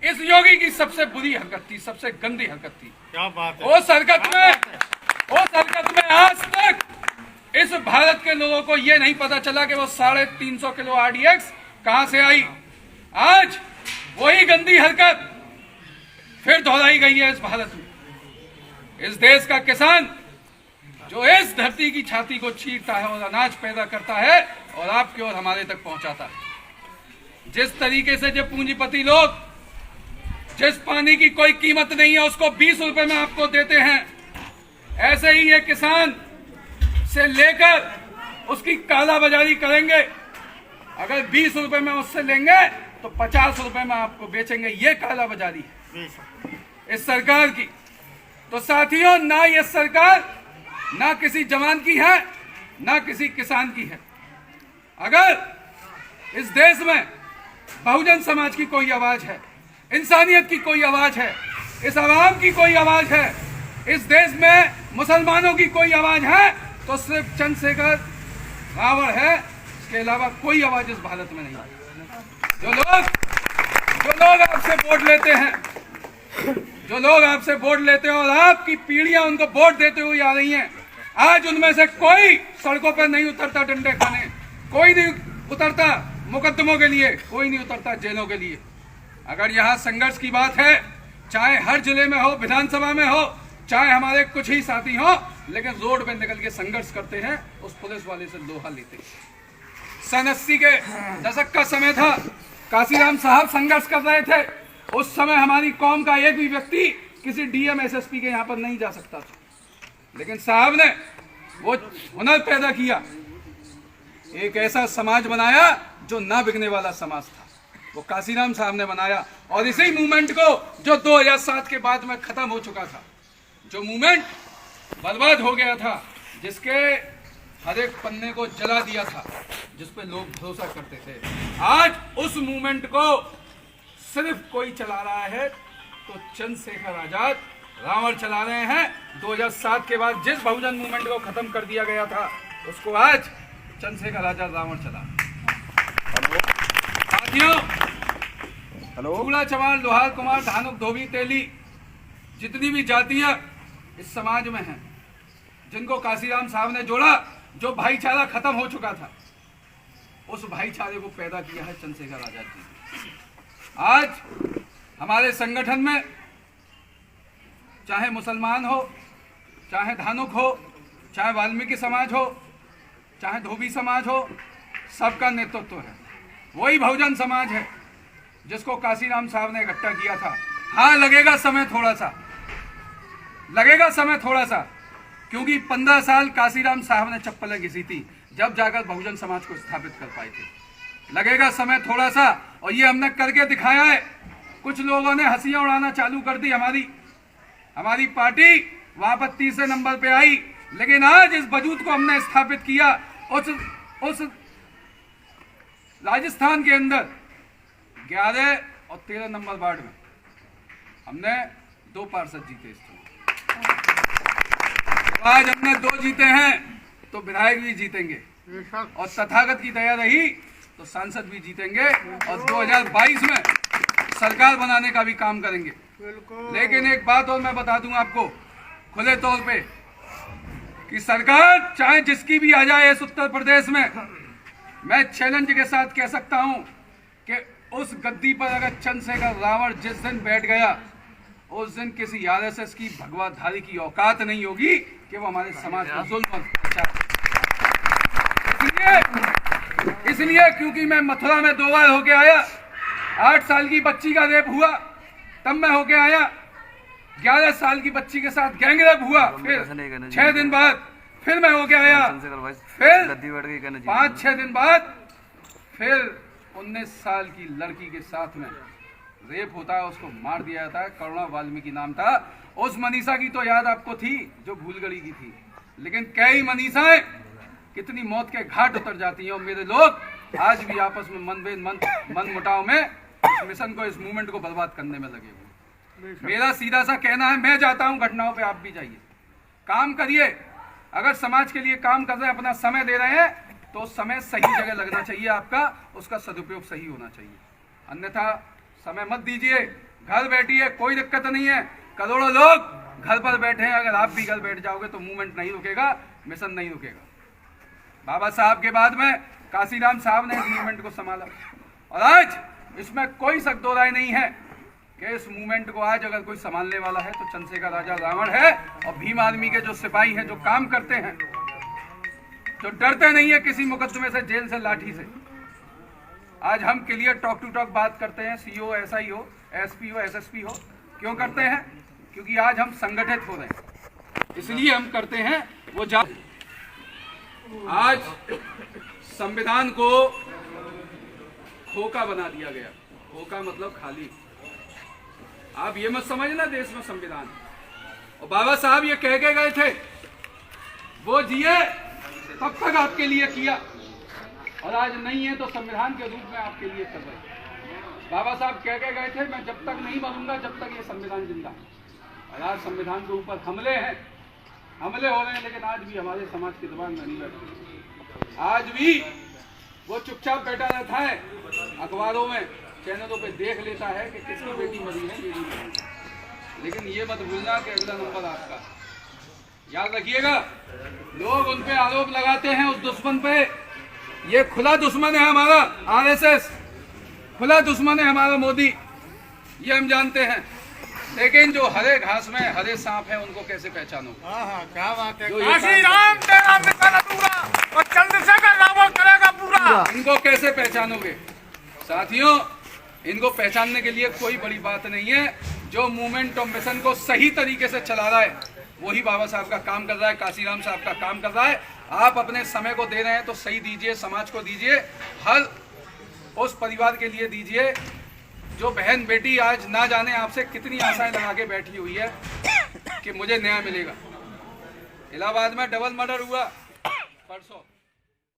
इस योगी की सबसे बुरी हरकत थी, सबसे गंदी हरकत थी। क्या बात है? उस हरकत में आज तक इस भारत के लोगों को यह नहीं पता चला कि वो 350 किलो RDX कहां से आई। आज वही गंदी हरकत फिर दोहराई गई है इस भारत में। इस देश का किसान जो इस धरती की छाती को चीरता है और अनाज पैदा करता है और आपके और हमारे तक पहुंचाता है, जिस तरीके से जो पूंजीपति लोग जिस पानी की कोई कीमत नहीं है उसको 20 रुपए में आपको देते हैं, ऐसे ही ये किसान से लेकर उसकी कालाबाजारी करेंगे। अगर 20 रुपए में उससे लेंगे तो 50 रुपए में आपको बेचेंगे। ये कालाबाजारी है इस सरकार की। तो साथियों, ना ये सरकार ना किसी जवान की है ना किसी किसान की है। अगर इस देश में बहुजन समाज की कोई आवाज है, इंसानियत की कोई आवाज है, इस आवाम की कोई आवाज है, इस देश में मुसलमानों की कोई आवाज है, तो सिर्फ चंद्रशेखर रावण है। इसके अलावा कोई आवाज इस भारत में नहीं है। जो लोग आपसे वोट लेते हैं, जो लोग आपसे वोट लेते हैं और आपकी पीढ़ियां उनको वोट देते हुए आ रही हैं, आज उनमें से कोई सड़कों पर नहीं उतरता डंडे खाने, कोई नहीं उतरता मुकदमों के लिए, कोई नहीं उतरता जेलों के लिए। अगर यहाँ संघर्ष की बात है, चाहे हर जिले में हो, विधानसभा में हो, चाहे हमारे कुछ ही साथी हो, लेकिन रोड पे निकल के संघर्ष करते हैं, उस पुलिस वाले से लोहा लेते हैं। सन 80 के दशक का समय था, काशीराम साहब संघर्ष कर रहे थे। उस समय हमारी कौम का एक भी व्यक्ति किसी DM SSP के यहाँ पर नहीं जा सकता था, लेकिन साहब ने वो हुनर पैदा किया, एक ऐसा समाज बनाया जो ना बिकने वाला समाज था, वो काशीराम साहब ने बनाया। और इसी मूवमेंट को जो 2007 के बाद में खत्म हो चुका था, जो मूवमेंट बर्बाद हो गया था, जिसके हर एक पन्ने को जला दिया था, जिस पे लोग भरोसा करते थे, आज उस मूवमेंट को सिर्फ कोई चला रहा है तो चंद्रशेखर आजाद रावण चला रहे हैं। 2007 के बाद जिस बहुजन मूवमेंट को खत्म कर दिया गया था, उसको आज चंद्रशेखर आजाद रावण चला। साथियों, चूड़ा चमार, लोहार, कुमार, धानुक, धोबी, तेली, जितनी भी जातियां इस समाज में हैं, जिनको काशीराम साहब ने जोड़ा, जो भाईचारा खत्म हो चुका था, उस भाईचारे को पैदा किया है चंद्रशेखर आजाद जी। आज हमारे संगठन में चाहे मुसलमान हो, चाहे धानुक हो, चाहे वाल्मीकि समाज हो, चाहे धोबी समाज हो, सबका नेतृत्व है। वही बहुजन समाज है जिसको काशीराम साहब ने इकट्ठा किया था। हाँ, लगेगा समय थोड़ा सा, क्योंकि 15 साल काशीराम साहब ने चप्पलें घिसी थी, जब जाकर बहुजन समाज को स्थापित कर पाए थे। लगेगा समय थोड़ा सा, और ये हमने करके दिखाया है। कुछ लोगों ने हंसियां उड़ाना चालू कर दी, हमारी पार्टी वहां पर तीसरे नंबर पे आई, लेकिन आज इस वजूद को हमने स्थापित किया। उस राजस्थान के अंदर 11 और 13 नंबर वार्ड में हमने 2 पार्षद जीते। इस आज हमने 2 जीते हैं तो विधायक भी जीतेंगे, और तथागत की दया रही तो सांसद भी जीतेंगे, और 2022 में सरकार बनाने का भी काम करेंगे। लेकिन एक बात और मैं बता दूं आपको खुले तौर पे, कि सरकार चाहे जिसकी भी आ जाए इस उत्तर प्रदेश में, मैं चैलेंज के साथ कह सकता हूं कि उस गद्दी पर अगर चंद्रशेखर रावण जिस दिन बैठ गया, उस दिन किसी RSS की भगवाधारी की औकात नहीं होगी कि वो हमारे समाज को जुल्म। इसलिए क्योंकि मैं मथुरा में 2 बार होके आया, 8 साल की बच्ची का रेप हुआ तब मैं होके आया, 11 साल की बच्ची के साथ गैंगरेप हुआ, फिर 6 दिन बाद फिर मैं होके आया, फिर 5-6 दिन बाद फिर 19 साल की लड़की के साथ में रेप होता है, उसको मार दिया जाता है। करुणा वाल्मीकि नाम था। उस मनीषा की तो याद आपको थी जो भूलगढ़ी की थी, लेकिन कई मनीषाएं कितनी मौत के घाट उतर जाती हैं। और मेरे लोग आज भी आपस में मन मुटाव में इस मिशन को, इस मूवमेंट को बर्बाद करने में लगे हुए। मेरा सीधा सा कहना है, मैं जाता हूं घटनाओं पे, आप भी जाइए, काम करिए। अगर समाज के लिए काम कर रहे हैं, अपना समय दे रहे हैं, तो समय सही जगह लगना चाहिए आपका, उसका सदुपयोग सही होना चाहिए। अन्यथा समय मत दीजिए, घर बैठिए, कोई दिक्कत नहीं है। करोड़ों लोग घर पर बैठे हैं, अगर आप भी घर बैठ जाओगे तो मूवमेंट नहीं रुकेगा, मिशन नहीं रुकेगा। बाबा साहब के बाद में काशीराम साहब ने इस मूवमेंट को संभाला और आज इसमें कोई शक दो राय नहीं है कि इस मूवमेंट को आज अगर कोई संभालने वाला है तो चंद्रशेखर राजा रावण है। और भीम आर्मी के जो सिपाही हैं, जो काम करते हैं, जो डरते नहीं है किसी मुकदमे से, जेल से, लाठी से। आज हम क्लियर टॉक टू टॉक बात करते हैं, सीओ, एसआई हो, एसपी हो, एसएसपी हो। क्यों करते हैं? क्योंकि आज हम संगठित हो रहे हैं, इसलिए हम करते हैं। वो आज संविधान को खोखा बना दिया गया। खोखा मतलब खाली। आप ये मत समझना देश में संविधान। और बाबा साहब ये कह के गए थे, वो जिए तब तक आपके लिए किया, और आज नहीं है तो संविधान के रूप में आपके लिए कर रहे। बाबा साहब कह के गए थे, मैं जब तक नहीं मरूंगा जब तक ये संविधान जिंदा। और आज संविधान के ऊपर हमले हैं, हमले हो रहे हैं, लेकिन आज भी हमारे समाज की जुबान में नहीं बैठती। आज भी वो चुपचाप बैठा रहता है, अखबारों में, चैनलों पे देख लेता है कि किसकी बेटी मरी है, मेरी मरी। लेकिन ये मत भूलना कि अगला नंबर आपका। याद रखिएगा, लोग उन पे आरोप लगाते हैं, उस दुश्मन पे। ये खुला दुश्मन है हमारा आरएसएस, खुला दुश्मन है हमारा मोदी, ये हम जानते हैं। लेकिन जो हरे घास में हरे सांप है, उनको कैसे पहचानोगे? क्या बात है। काशीराम तेरा मिशन अधूरा और चंद्रशेखर रावण करेगा पूरा। इनको कैसे पहचानोगे? साथियों, इनको पहचानने के लिए कोई बड़ी बात नहीं है। जो मूवमेंट और मिशन को सही तरीके से चला रहा है, वही बाबा साहब का काम कर रहा है, काशीराम साहब का काम कर रहा है। आप अपने समय को दे रहे हैं तो सही दीजिए, समाज को दीजिए, हर उस परिवार के लिए दीजिए जो बहन बेटी आज ना जाने आपसे कितनी आशाएं लगा के बैठी हुई है कि मुझे न्याय मिलेगा। इलाहाबाद में डबल मर्डर हुआ परसों।